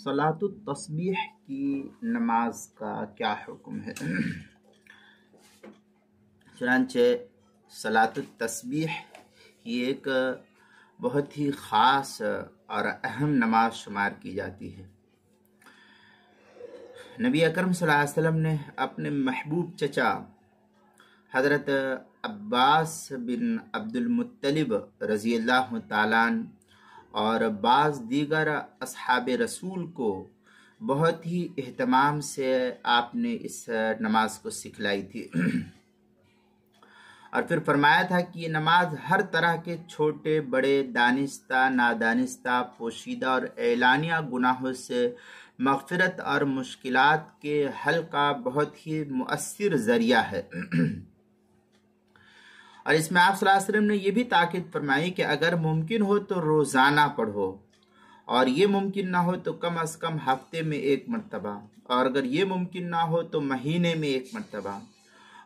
صلاۃ التسبیح کی نماز کا کیا حکم ہے؟ چنانچہ صلاۃ التسبیح یہ ایک بہت ہی خاص اور اہم نماز شمار کی جاتی ہے۔ نبی اکرم صلی اللہ علیہ وسلم نے اپنے محبوب چچا حضرت عباس بن عبد المطلب رضی اللہ تعالیٰ عنہ اور بعض دیگر اصحاب رسول کو بہت ہی اہتمام سے آپ نے اس نماز کو سکھلائی تھی اور پھر فرمایا تھا کہ یہ نماز ہر طرح کے چھوٹے بڑے دانستہ نادانستہ پوشیدہ اور اعلانیہ گناہوں سے مغفرت اور مشکلات کے حل کا بہت ہی مؤثر ذریعہ ہے۔ اور اس میں آپ صلی اللہ علیہ وسلم نے یہ بھی تاکید فرمائی کہ اگر ممکن ہو تو روزانہ پڑھو، اور یہ ممکن نہ ہو تو کم از کم ہفتے میں ایک مرتبہ، اور اگر یہ ممکن نہ ہو تو مہینے میں ایک مرتبہ،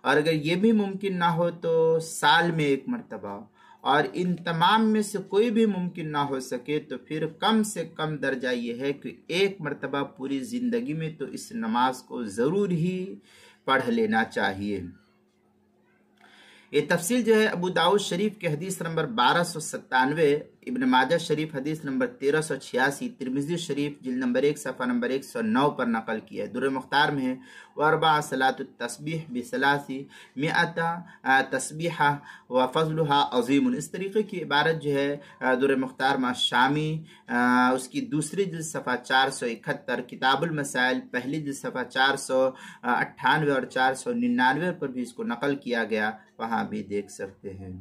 اور اگر یہ بھی ممکن نہ ہو تو سال میں ایک مرتبہ، اور ان تمام میں سے کوئی بھی ممکن نہ ہو سکے تو پھر کم سے کم درجہ یہ ہے کہ ایک مرتبہ پوری زندگی میں تو اس نماز کو ضرور ہی پڑھ لینا چاہیے۔ یہ تفصیل جو ہے ابو داؤد شریف کے حدیث نمبر 1297، ابن ماجہ شریف حدیث نمبر 1386، ترمذی شریف جلد نمبر 1 صفحہ نمبر 109 پر نقل کیا ہے۔ در مختار میں ہے واربع صلاۃ التسبیح ب300 تسبیحہ وفضلها عظیم۔ اس طریقے کی عبارت جو ہے در مختار میں شامی اس کی دوسری جلد صفحہ 471، کتاب المسائل پہلی جلد صفحہ 498 اور 499 پر بھی اس کو نقل کیا گیا، وہاں بھی دیکھ سکتے ہیں۔